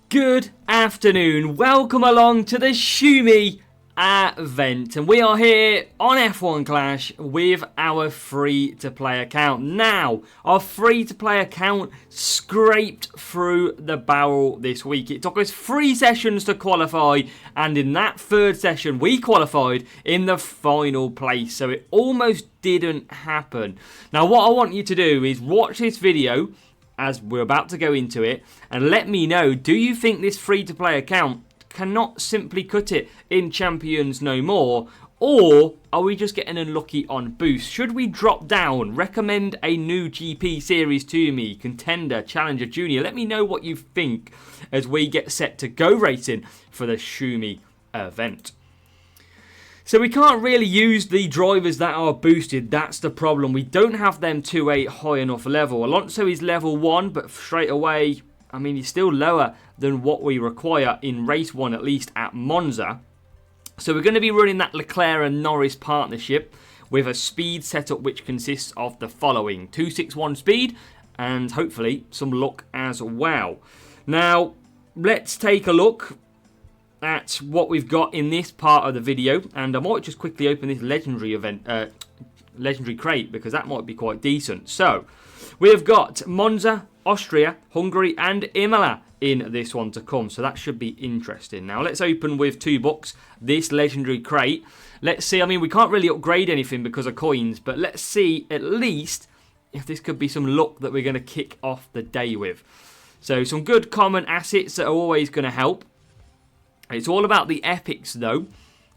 Good afternoon, welcome along to the Schumi event, and we are here on F1 Clash with our free-to-play account. Now, our free-to-play account scraped through the barrel this week. It took us 3 sessions to qualify, and in that 3rd session, we qualified in the final place, so it almost didn't happen. Now, what I want you to do is watch this video as we're about to go into it, and let me know, do you think this free-to-play account cannot simply cut it in Champions No More, or are we just getting unlucky on boost? Should we drop down? Recommend a new GP series to me, Contender, Challenger, Junior. Let me know what you think as we get set to go racing for the Schumi event. So we can't really use the drivers that are boosted, that's the problem. We don't have them to a high enough level. Alonso is level 1, but straight away, I mean, he's still lower than what we require in race 1, at least at Monza. So we're going to be running that Leclerc and Norris partnership with a speed setup which consists of the following. 261 speed and hopefully some luck as well. Now, let's take a look at what we've got in this part of the video, and I might just quickly open this legendary crate because that might be quite decent. So we have got Monza, Austria, Hungary and Imola in this one to come, so that should be interesting. Now let's open with 2 bucks this legendary crate. Let's see, I mean, we can't really upgrade anything because of coins, but let's see at least if this could be some luck that we're going to kick off the day with. So some good common assets that are always going to help. It's all about the epics, though.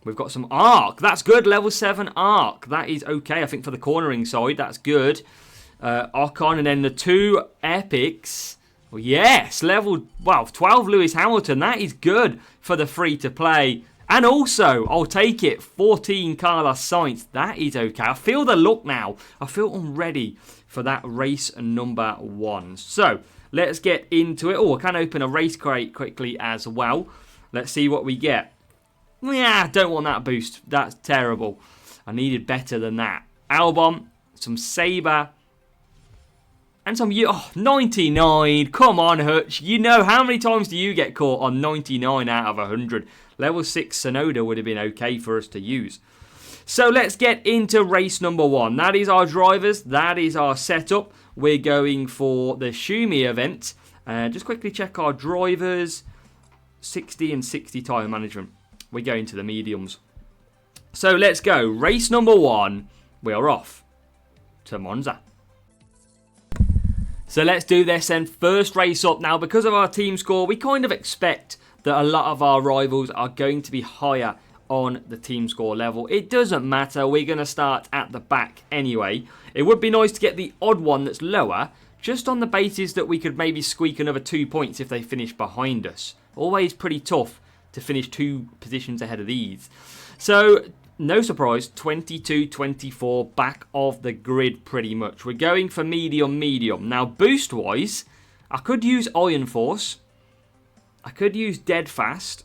We've got some arc. That's good. Level 7 arc. That is okay. I think for the cornering side, that's good. Ocon, and then the 2 epics. Well, yes, level 12 Lewis Hamilton. That is good for the free-to-play. And also, I'll take it, 14 Carlos Sainz. That is okay. I feel the look now. I feel I'm ready for that race number 1. So, let's get into it. Oh, I can open a race crate quickly as well. Let's see what we get. Yeah, don't want that boost. That's terrible. I needed better than that. Albon, some Sabre, and some 99. Come on, Hutch. You know, how many times do you get caught on 99 out of 100? Level 6 Sonoda would have been okay for us to use. So let's get into race number 1. That is our drivers. That is our setup. We're going for the Schumi event. Just quickly check our drivers. 60 and 60 tyre management. We're going to the mediums. So let's go. Race number 1. We are off to Monza. So let's do this then. First race up. Now, because of our team score, we kind of expect that a lot of our rivals are going to be higher on the team score level. It doesn't matter. We're going to start at the back anyway. It would be nice to get the odd one that's lower, just on the basis that we could maybe squeak another 2 points if they finish behind us. Always pretty tough to finish 2 positions ahead of these. So, no surprise, 22-24, back of the grid pretty much. We're going for medium. Now, boost-wise, I could use Iron Force. I could use Dead Fast.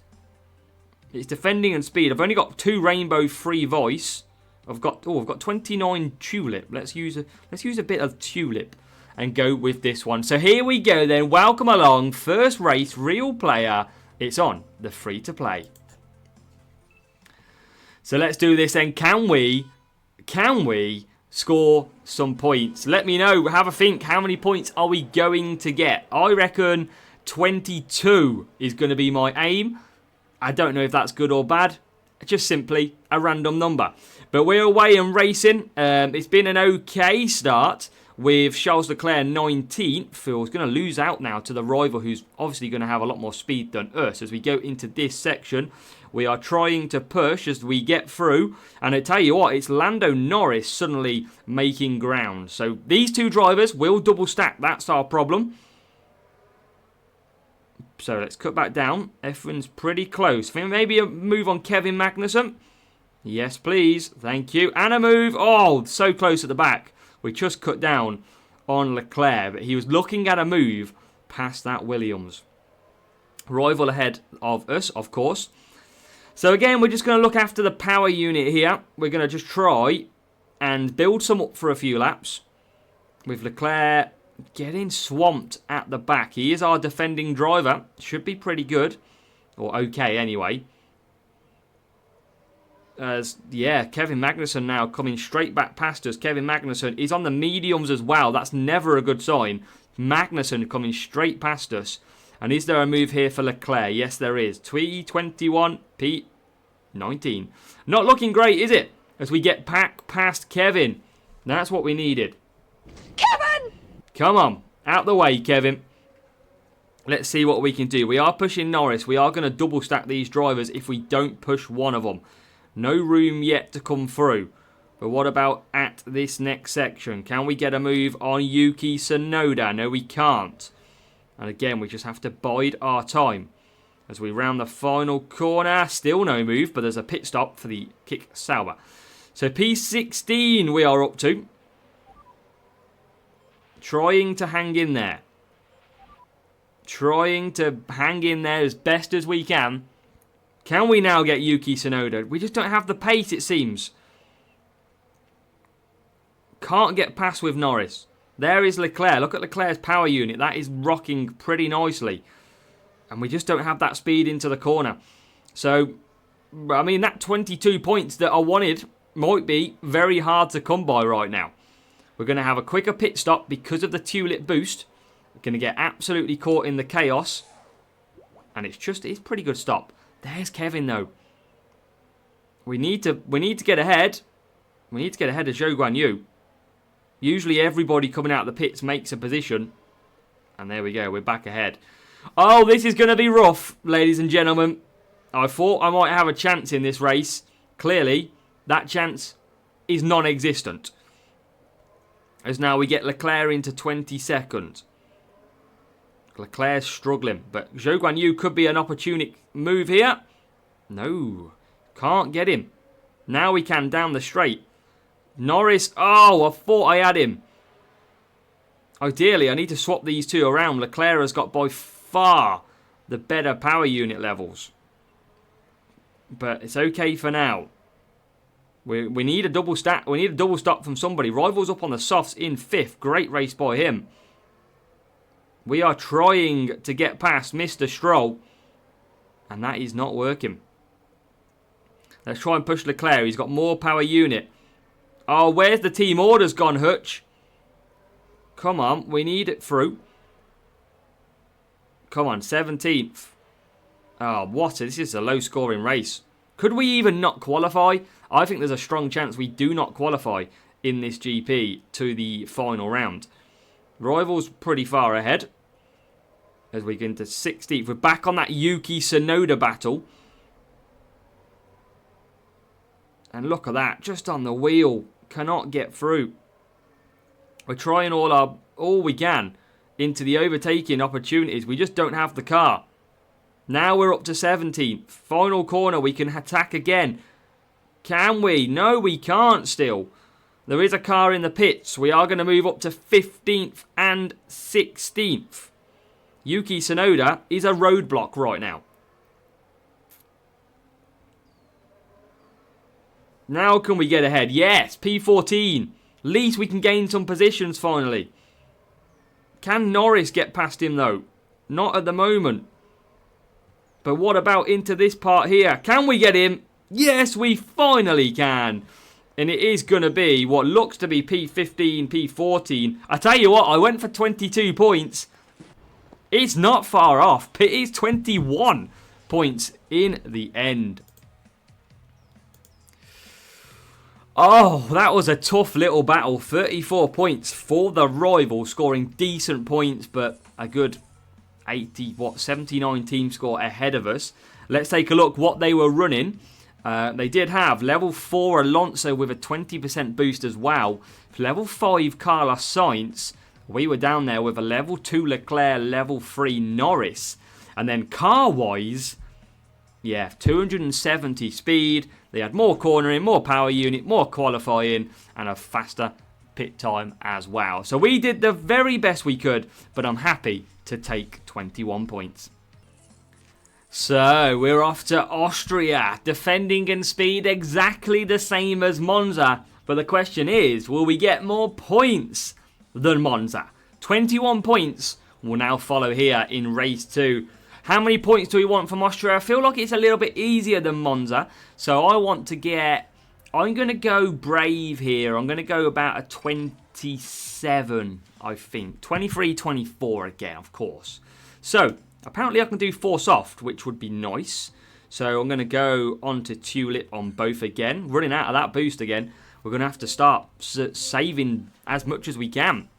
It's defending and speed. I've only got 2 Rainbow Free Voice. I've got 29 Tulip. Let's use a bit of Tulip and go with this one. So here we go then. Welcome along. First race, real player. It's on the free-to-play. So let's do this then. Can we score some points? Let me know. Have a think. How many points are we going to get? I reckon 22 is going to be my aim. I don't know if that's good or bad. Just simply a random number. But we're away and racing. It's been an okay start with Charles Leclerc 19th. Phil's going to lose out now to the rival who's obviously going to have a lot more speed than us. As we go into this section, we are trying to push as we get through. And I tell you what, it's Lando Norris suddenly making ground. So these 2 drivers will double stack. That's our problem. So let's cut back down. Everyone's pretty close. I think maybe a move on Kevin Magnussen. Yes, please. Thank you. And a move. Oh, so close at the back. We just cut down on Leclerc, but he was looking at a move past that Williams. Rival ahead of us, of course. So again, we're just going to look after the power unit here. We're going to just try and build some up for a few laps with Leclerc getting swamped at the back. He is our defending driver. Should be pretty good. Or okay, anyway. Yeah, Kevin Magnussen now coming straight back past us. Kevin Magnussen is on the mediums as well. That's never a good sign. Magnussen coming straight past us. And is there a move here for Leclerc? Yes, there is. P21, P19. Not looking great, is it? As we get back past Kevin. That's what we needed. Kevin! Come on. Out the way, Kevin. Let's see what we can do. We are pushing Norris. We are going to double stack these drivers if we don't push one of them. No room yet to come through. But what about at this next section? Can we get a move on Yuki Tsunoda? No, we can't. And again, we just have to bide our time. As we round the final corner. Still no move, but there's a pit stop for the kick Sauber. So P16 we are up to. Trying to hang in there. Trying to hang in there as best as we can. Can we now get Yuki Tsunoda? We just don't have the pace, it seems. Can't get past with Norris. There is Leclerc. Look at Leclerc's power unit. That is rocking pretty nicely. And we just don't have that speed into the corner. So, I mean, that 22 points that I wanted might be very hard to come by right now. We're going to have a quicker pit stop because of the tulip boost. We're going to get absolutely caught in the chaos. And it's pretty good stop. There's Kevin, though. We need to get ahead. We need to get ahead of Zhou Guanyu. Usually everybody coming out of the pits makes a position. And there we go. We're back ahead. Oh, this is going to be rough, ladies and gentlemen. I thought I might have a chance in this race. Clearly, that chance is non-existent. As now we get Leclerc into 22nd. Leclerc's struggling, but Zhou Guanyu could be an opportune move here. No, can't get him. Now we can down the straight. Norris, oh, I thought I had him. Ideally, I need to swap these two around. Leclerc has got by far the better power unit levels. But it's okay for now. We need a double stack. We need a double stop from somebody. Rivals up on the softs in 5th. Great race by him. We are trying to get past Mr. Stroll. And that is not working. Let's try and push Leclerc. He's got more power unit. Oh, where's the team orders gone, Hutch? Come on, we need it through. Come on, 17th. Oh, what? This is a low-scoring race. Could we even not qualify? I think there's a strong chance we do not qualify in this GP to the final round. Rivals pretty far ahead. As we get into 16th. We're back on that Yuki Tsunoda battle. And look at that. Just on the wheel. Cannot get through. We're trying all we can into the overtaking opportunities. We just don't have the car. Now we're up to 17th. Final corner. We can attack again. Can we? No, we can't still. There is a car in the pits. We are going to move up to 15th and 16th. Yuki Tsunoda is a roadblock right now. Now can we get ahead? Yes, P14. At least we can gain some positions finally. Can Norris get past him though? Not at the moment. But what about into this part here? Can we get him? Yes, we finally can. And it is going to be what looks to be P15, P14. I tell you what, I went for 22 points. It's not far off. It is 21 points in the end. Oh, that was a tough little battle. 34 points for the rival, scoring decent points, but a good 79 team score ahead of us. Let's take a look what they were running. They did have level 4 Alonso with a 20% boost as well. Level 5 Carlos Sainz. We were down there with a level 2 Leclerc, level 3 Norris. And then car-wise, yeah, 270 speed. They had more cornering, more power unit, more qualifying, and a faster pit time as well. So we did the very best we could, but I'm happy to take 21 points. So we're off to Austria, defending in speed exactly the same as Monza. But the question is, will we get more points than Monza? 21 points will now follow here in race 2. How many points do we want from Austria? I feel like it's a little bit easier than Monza. So I want to get... I'm going to go brave here. I'm going to go about a 27, I think. 23, 24 again, of course. So, apparently I can do 4 soft, which would be nice. So I'm going to go on to Tulip on both again. Running out of that boost again. We're going to have to start saving as much as we can.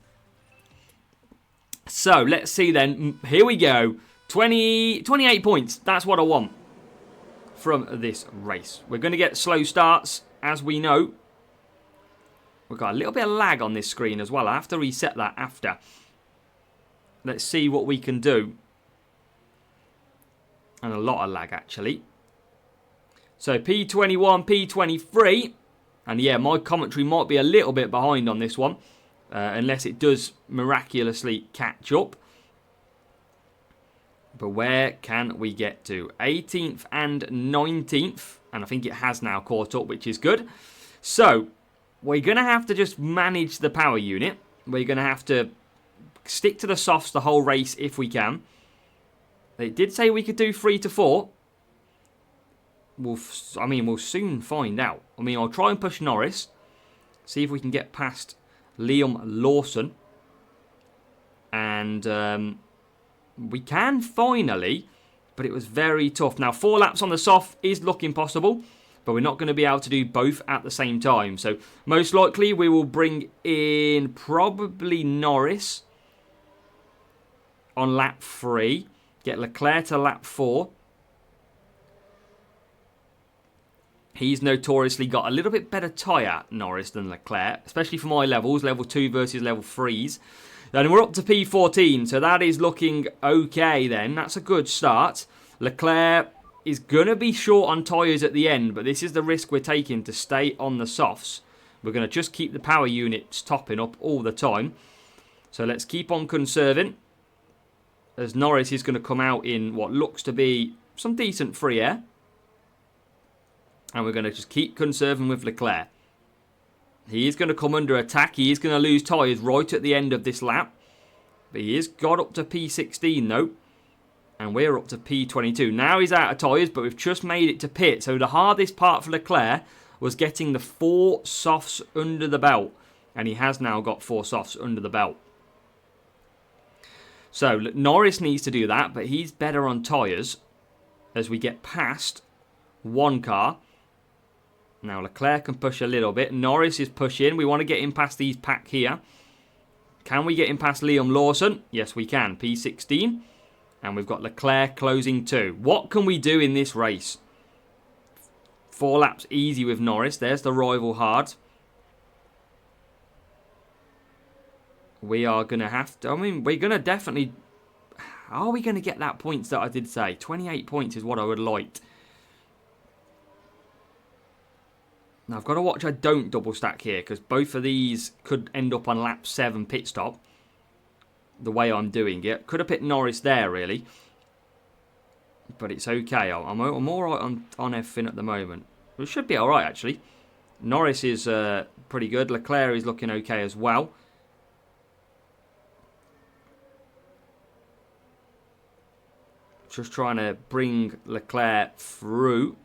So, let's see then. Here we go. 28 points. That's what I want from this race. We're going to get slow starts, as we know. We've got a little bit of lag on this screen as well. I have to reset that after. Let's see what we can do. And a lot of lag, actually. So, P21, P23. And yeah, my commentary might be a little bit behind on this one. Unless it does miraculously catch up. But where can we get to? 18th and 19th. And I think it has now caught up, which is good. So, we're going to have to just manage the power unit. We're going to have to stick to the softs the whole race if we can. It did say we could do 3 to 4. We'll soon find out. I'll try and push Norris. See if we can get past Liam Lawson. And we can finally, but it was very tough. Now, 4 laps on the soft is looking possible, but we're not going to be able to do both at the same time. So, most likely, we will bring in probably Norris on lap 3. Get Leclerc to lap 4. He's notoriously got a little bit better tyre, Norris, than Leclerc, especially for my levels, level 2 versus level 3s. Then we're up to P14, so that is looking okay then. That's a good start. Leclerc is going to be short on tyres at the end, but this is the risk we're taking to stay on the softs. We're going to just keep the power units topping up all the time. So let's keep on conserving, as Norris is going to come out in what looks to be some decent free air. And we're going to just keep conserving with Leclerc. He is going to come under attack. He is going to lose tyres right at the end of this lap. But he has got up to P16 though. And we're up to P22. Now he's out of tyres, but we've just made it to pit. So the hardest part for Leclerc was getting the 4 softs under the belt. And he has now got 4 softs under the belt. So Norris needs to do that, but he's better on tyres as we get past one car. Now Leclerc can push a little bit. Norris is pushing. We want to get him past these pack here. Can we get him past Liam Lawson? Yes, we can. P16. And we've got Leclerc closing 2. What can we do in this race? 4 laps easy with Norris. There's the rival hard. We are going to have to... we're going to definitely... Are we going to get that points that I did say? 28 points is what I would like. Now, I've got to watch I don't double stack here, because both of these could end up on lap 7 pit stop. The way I'm doing it. Could have put Norris there, really. But it's okay. I'm all right on everything at the moment. It should be all right, actually. Norris is pretty good. Leclerc is looking okay as well. Just trying to bring Leclerc through.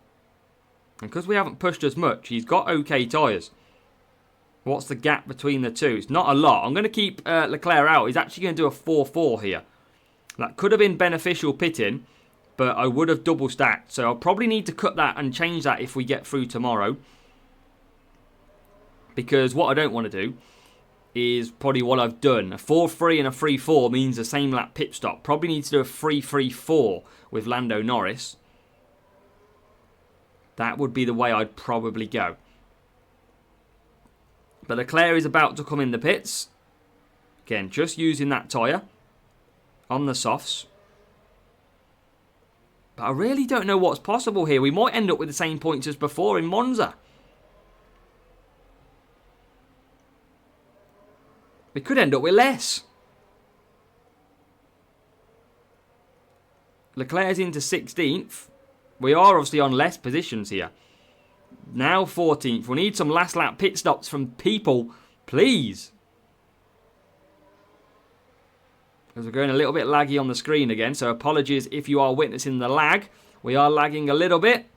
And because we haven't pushed as much, he's got okay tyres. What's the gap between the two? It's not a lot. I'm going to keep Leclerc out. He's actually going to do a 4-4 here. That could have been beneficial pitting, but I would have double stacked. So I'll probably need to cut that and change that if we get through tomorrow. Because what I don't want to do is probably what I've done. A 4-3 and a 3-4 means the same lap pit stop. Probably need to do a 3-3-4 with Lando Norris. That would be the way I'd probably go. But Leclerc is about to come in the pits. Again, just using that tyre on the softs. But I really don't know what's possible here. We might end up with the same points as before in Monza. We could end up with less. Leclerc's into 16th. We are obviously on less positions here. Now 14th. We need some last lap pit stops from people. Please. Because we're going a little bit laggy on the screen again. So apologies if you are witnessing the lag. We are lagging a little bit.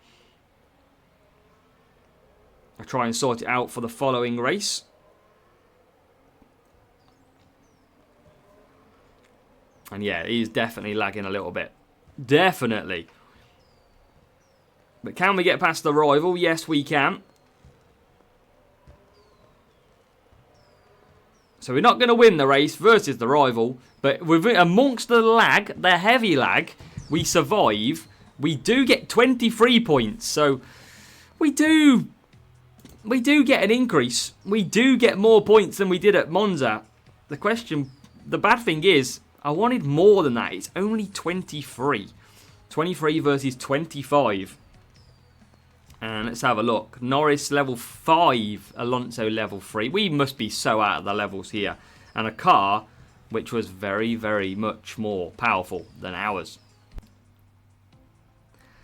I'll try and sort it out for the following race. And yeah, he's definitely lagging a little bit. Definitely. But can we get past the rival? Yes, we can. So we're not going to win the race versus the rival. But amongst the lag, the heavy lag, we survive. We do get 23 points. So we do get an increase. We do get more points than we did at Monza. The bad thing is, I wanted more than that. It's only 23. 23 versus 25. And let's have a look. Norris level 5, Alonso level 3. We must be so out of the levels here. And a car which was very, very much more powerful than ours.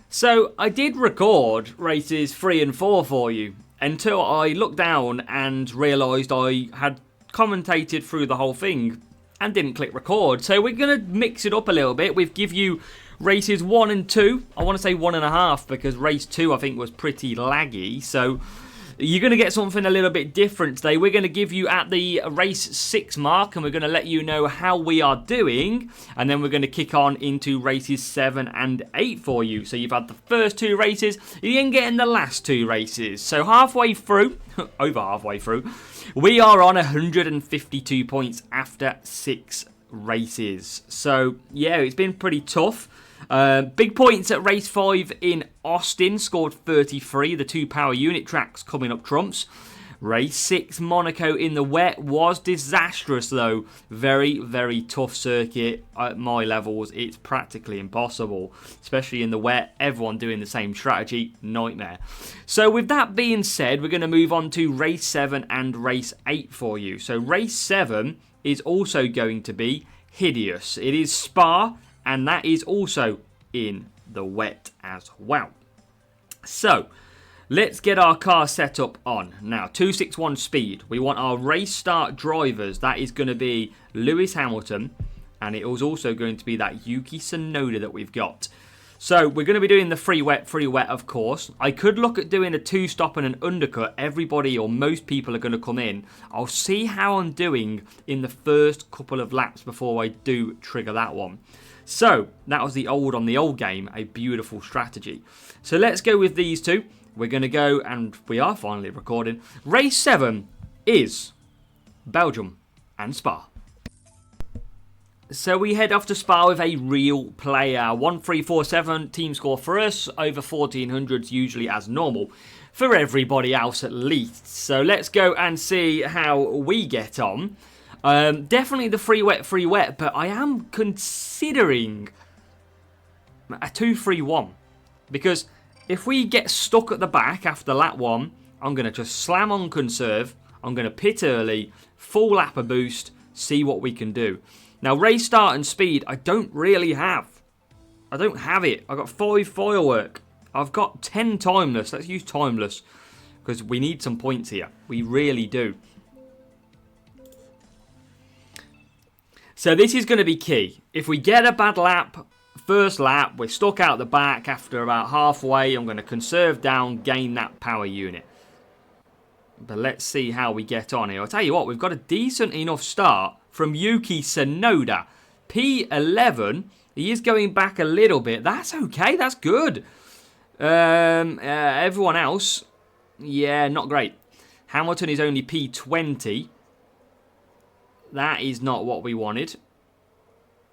So I did record races 3 and 4 for you until I looked down and realised I had commentated through the whole thing and didn't click record. So we're going to mix it up a little bit. We've give you races 1 and 2. I want to say 1.5 because race 2 I think was pretty laggy. So you're going to get something a little bit different today. We're going to give you at the race 6 mark and we're going to let you know how we are doing. And then we're going to kick on into races 7 and 8 for you. So you've had the first 2 races. You're then getting the last 2 races. So halfway through, over halfway through, we are on 152 points after 6 races. So yeah, it's been pretty tough. Big points at race 5 in Austin, scored 33. The 2 power unit tracks coming up trumps. Race 6 Monaco in the wet was disastrous though. Very, very tough circuit at my levels. It's practically impossible, especially in the wet. Everyone doing the same strategy, nightmare. So with that being said, we're going to move on to race 7 and race 8 for you. So race 7 is also going to be hideous. It is Spa. And that is also in the wet as well. So, let's get our car set up on. Now, 261 speed. We want our race start drivers. That is going to be Lewis Hamilton. And it was also going to be that Yuki Tsunoda that we've got. So, we're going to be doing the free wet, of course. I could look at doing a 2-stop and an undercut. Everybody or most people are going to come in. I'll see how I'm doing in the first couple of laps before I do trigger that one. So, that was the old game, a beautiful strategy. So, let's go with these 2. We're going to go, and we are finally recording. Race 7 is Belgium and Spa. So, we head off to Spa with a real player. 1347 team score for us, over 1400s usually as normal. For everybody else at least. So, let's go and see how we get on. Definitely the free wet, but I am considering a 2-3-1 because if we get stuck at the back after lap 1, I'm going to just slam on conserve, I'm going to pit early, full lap of boost, see what we can do. Now race start and speed I don't really have. I don't have it. I've got 5 firework. I've got 10 timeless. Let's use timeless because we need some points here. We really do. So this is going to be key. If we get a bad lap, first lap, we're stuck out the back after about halfway, I'm going to conserve down, gain that power unit. But let's see how we get on here. I'll tell you what, we've got a decent enough start from Yuki Tsunoda. P11, he is going back a little bit. That's okay, that's good. Everyone else, yeah, not great. Hamilton is only P20. That is not what we wanted.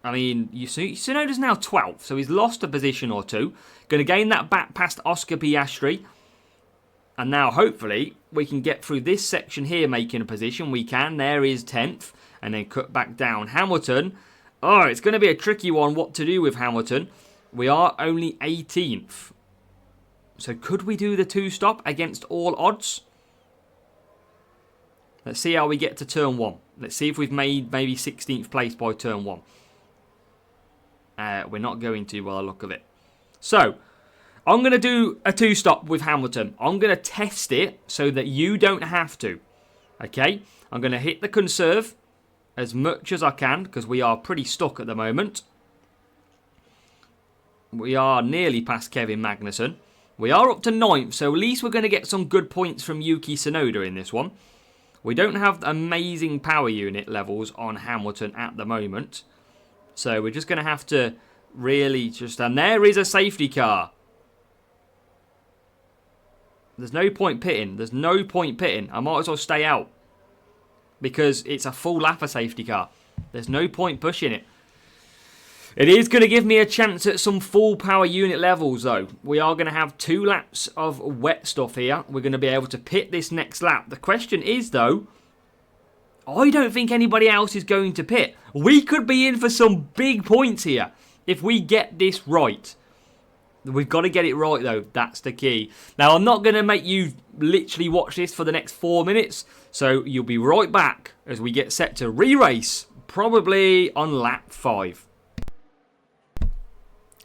I mean, you see, Tsunoda's now 12th, so he's lost a position or 2. Going to gain that back past Oscar Piastri. And now, hopefully, we can get through this section here, making a position. We can. There is 10th. And then cut back down. Hamilton. Oh, it's going to be a tricky one what to do with Hamilton. We are only 18th. So could we do the 2-stop against all odds? Let's see how we get to turn 1. Let's see if we've made maybe 16th place by turn 1. We're not going to by the look of it. So, I'm going to do a 2-stop with Hamilton. I'm going to test it so that you don't have to. Okay? I'm going to hit the conserve. as much as I can because we are pretty stuck at the moment. We are nearly past Kevin Magnussen. We are up to 9th, so at least we're going to get some good points from Yuki Tsunoda in this one. We don't have amazing power unit levels on Hamilton at the moment. So we're just going to have to really just... And there is a safety car. There's no point pitting. There's no point pitting. I might as well stay out. Because it's a full lap of safety car. There's no point pushing it. It is going to give me a chance at some full power unit levels though. We are going to have 2 laps of wet stuff here. We're going to be able to pit this next lap. The question is though, I don't think anybody else is going to pit. We could be in for some big points here if we get this right. We've got to get it right though. That's the key. Now I'm not going to make you literally watch this for the next 4 minutes. So you'll be right back as we get set to re-race. Probably on lap 5.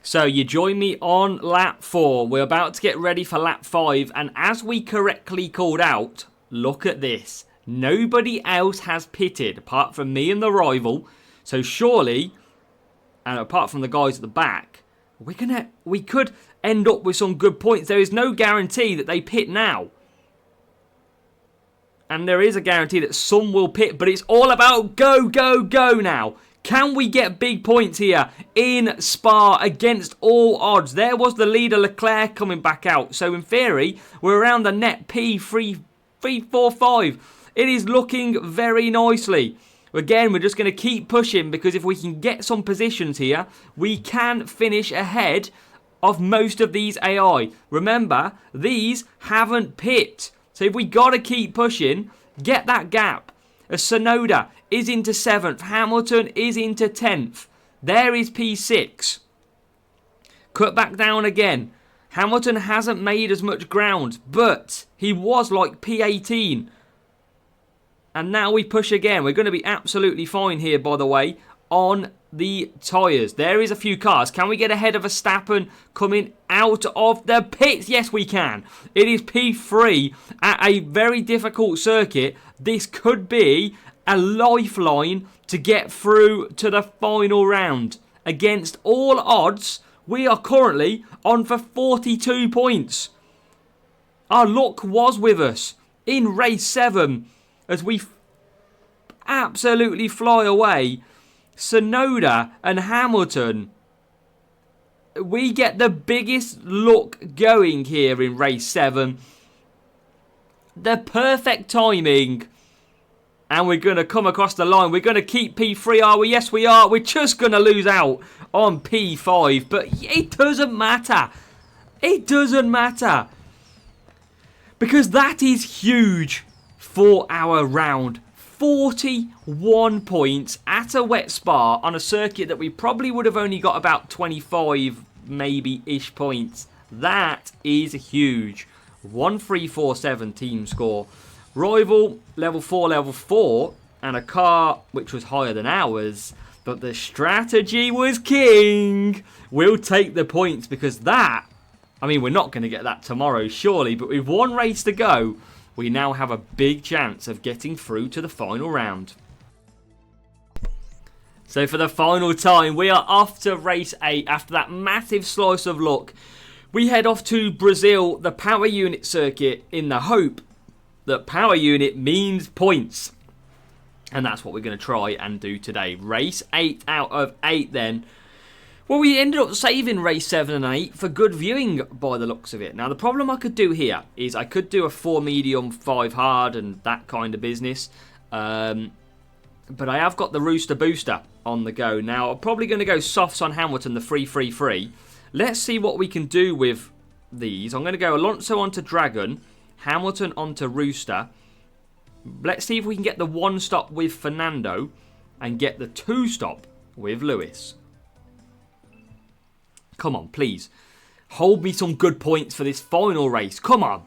So you join me on lap 4. We're about to get ready for lap 5. And as we correctly called out, look at this. Nobody else has pitted apart from me and the rival. So surely, and apart from the guys at the back, we could end up with some good points. There is no guarantee that they pit now. And there is a guarantee that some will pit. But it's all about go, go, go now. Can we get big points here in Spa against all odds? There was the leader Leclerc coming back out. So in theory, we're around the net P345. It is looking very nicely. Again, we're just going to keep pushing because if we can get some positions here, we can finish ahead of most of these AI. Remember, these haven't pit. So if we got to keep pushing, get that gap. Tsunoda is into 7th. Hamilton is into 10th. There is P6. Cut back down again. Hamilton hasn't made as much ground, but he was like P18. And now we push again. We're going to be absolutely fine here, by the way, on the tyres. There is a few cars. Can we get ahead of Verstappen coming out of the pits? Yes, we can. It is P3 at a very difficult circuit. This could be a lifeline to get through to the final round. Against all odds, we are currently on for 42 points. Our luck was with us in race 7 as we absolutely fly away. Tsunoda and Hamilton, we get the biggest luck going here in race 7. The perfect timing. And we're going to come across the line. We're going to keep P3, are we? Yes, we are. We're just going to lose out on P5. But it doesn't matter. It doesn't matter. Because that is huge for our round. 41 points at a wet Spa on a circuit that we probably would have only got about 25 maybe-ish points. That is huge. 1347 team score. Rival, level 4, and a car which was higher than ours. But the strategy was king. We'll take the points because that, I mean, we're not going to get that tomorrow, surely. But with one race to go, we now have a big chance of getting through to the final round. So for the final time, we are off to race 8 after that massive slice of luck. We head off to Brazil, the power unit circuit, in the hope that power unit means points. And that's what we're going to try and do today. Race 8 out of 8 then. Well, we ended up saving race 7 and 8 for good viewing by the looks of it. Now, the problem I could do here is I could do a 4 medium, 5 hard and that kind of business. But I have got the Rooster Booster on the go. Now, I'm probably going to go softs on Hamilton, the 3-3-3. Let's see what we can do with these. I'm going to go Alonso onto Dragon, Hamilton onto Rooster. Let's see if we can get the 1 stop with Fernando and get the 2 stop with Lewis. Come on, please. Hold me some good points for this final race. Come on.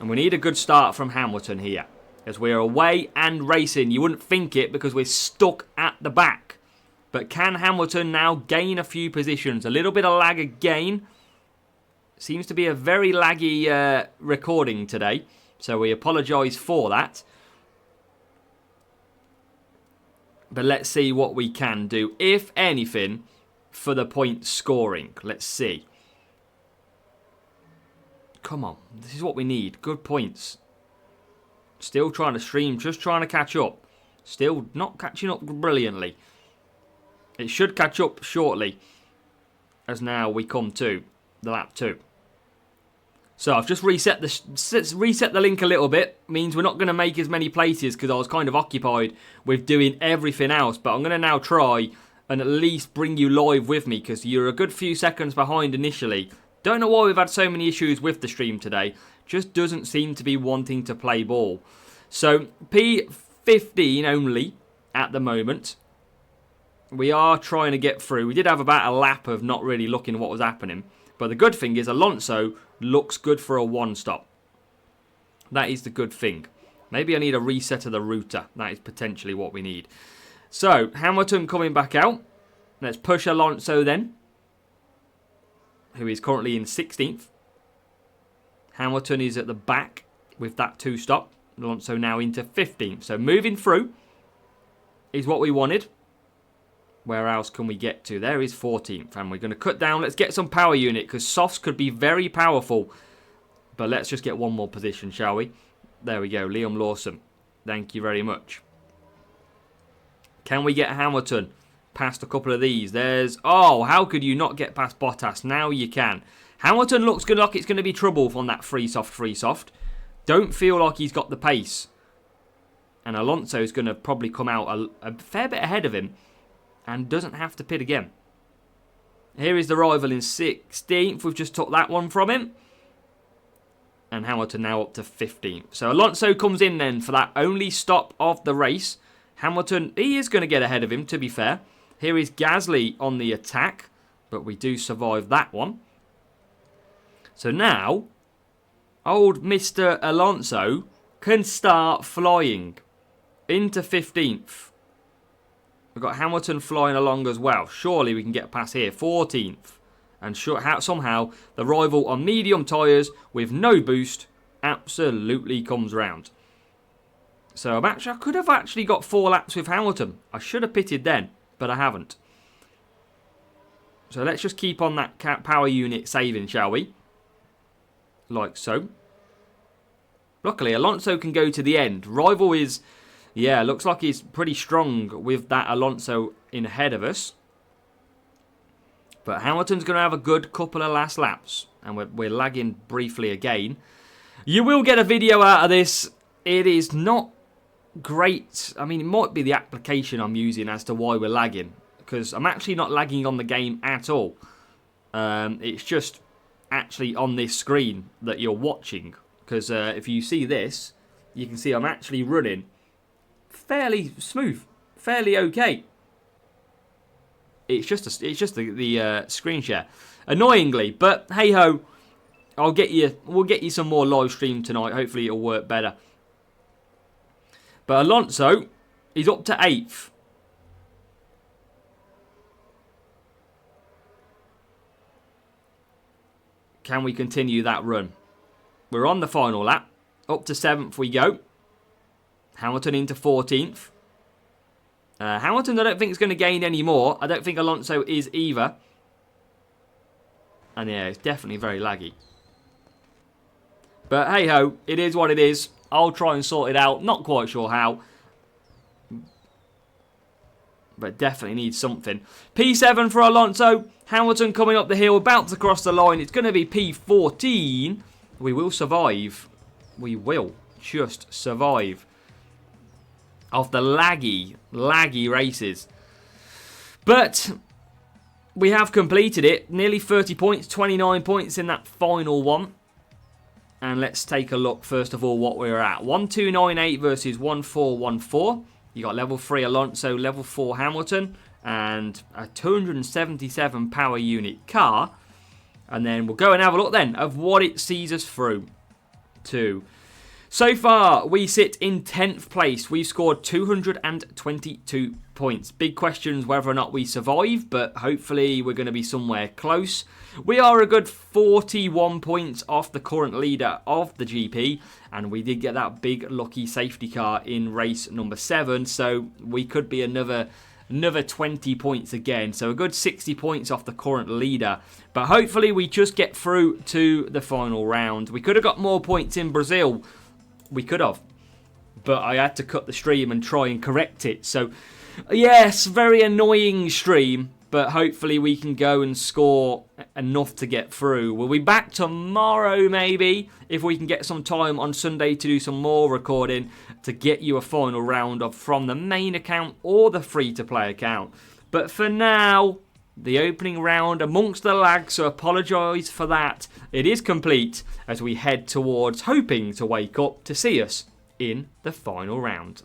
And we need a good start from Hamilton here, as we're away and racing. You wouldn't think it because we're stuck at the back. But can Hamilton now gain a few positions? A little bit of lag again. Seems to be a very laggy recording today. So we apologise for that. But let's see what we can do, if anything, for the point scoring. Let's see. Come on. This is what we need. Good points. Still trying to stream. Just trying to catch up. Still not catching up brilliantly. It should catch up shortly. As now we come to the lap 2. So I've just reset the link a little bit. Means we're not going to make as many places because I was kind of occupied with doing everything else. But I'm going to now try and at least bring you live with me because you're a good few seconds behind initially. Don't know why we've had so many issues with the stream today. Just doesn't seem to be wanting to play ball. So P15 only at the moment. We are trying to get through. We did have about a lap of not really looking at what was happening. But the good thing is Alonso looks good for a 1-stop. That is the good thing. Maybe I need a reset of the router. That is potentially what we need. So, Hamilton coming back out. Let's push Alonso then. Who is currently in 16th. Hamilton is at the back with that 2-stop. Alonso now into 15th. So moving through is what we wanted. Where else can we get to? There is 14th. And we're going to cut down. Let's get some power unit. Because softs could be very powerful. But let's just get one more position, shall we? There we go. Liam Lawson. Thank you very much. Can we get Hamilton past a couple of these? There's... Oh, how could you not get past Bottas? Now you can. Hamilton looks good like it's going to be trouble on that free soft. Don't feel like he's got the pace. And Alonso's going to probably come out a fair bit ahead of him. And doesn't have to pit again. Here is the rival in 16th. We've just took that one from him. And Hamilton now up to 15th. So Alonso comes in then for that only stop of the race. Hamilton, he is going to get ahead of him, to be fair. Here is Gasly on the attack. But we do survive that one. So now, old Mr. Alonso can start flying into 15th. We've got Hamilton flying along as well. Surely we can get past here. 14th. And somehow the rival on medium tyres with no boost absolutely comes round. So I could have actually got 4 laps with Hamilton. I should have pitted then, but I haven't. So let's just keep on that power unit saving, shall we? Like so. Luckily, Alonso can go to the end. Rival is... Yeah, looks like he's pretty strong with that Alonso in ahead of us. But Hamilton's going to have a good couple of last laps. And we're lagging briefly again. You will get a video out of this. It is not great. I mean, it might be the application I'm using as to why we're lagging. Because I'm actually not lagging on the game at all. It's just actually on this screen that you're watching. Because if you see this, you can see I'm actually running fairly smooth, fairly okay. It's just the screen share, annoyingly. But hey ho, we'll get you some more live stream tonight. Hopefully it'll work better. But Alonso, he's up to 8th. Can we continue that run? We're on the final lap. Up to 7th we go. Hamilton into 14th. Hamilton I don't think is going to gain any more. I don't think Alonso is either. And yeah, it's definitely very laggy. But hey ho, it is what it is. I'll try and sort it out. Not quite sure how. But definitely needs something. P7 for Alonso. Hamilton coming up the hill, about to cross the line. It's going to be P14. We will survive. We will just survive. Of the laggy races. But we have completed it. Nearly 30 points, 29 points in that final one. And let's take a look, first of all, what we're at. 1298 versus 1414. You got level 3 Alonso, level 4 Hamilton, and a 277 power unit car. And then we'll go and have a look then of what it sees us through to. So far, we sit in 10th place. We've scored 222 points. Big questions whether or not we survive, but hopefully we're going to be somewhere close. We are a good 41 points off the current leader of the GP, and we did get that big lucky safety car in race number 7, so we could be another 20 points again, so a good 60 points off the current leader. But hopefully we just get through to the final round. We could have got more points in Brazil. We could have, but I had to cut the stream and try and correct it. So yes, very annoying stream, but hopefully we can go and score enough to get through. We'll be back tomorrow maybe, if we can get some time on Sunday to do some more recording to get you a final round of from the main account or the free-to-play account. But for now, the opening round amongst the lag, so apologise for that. It is complete as we head towards hoping to wake up to see us in the final round.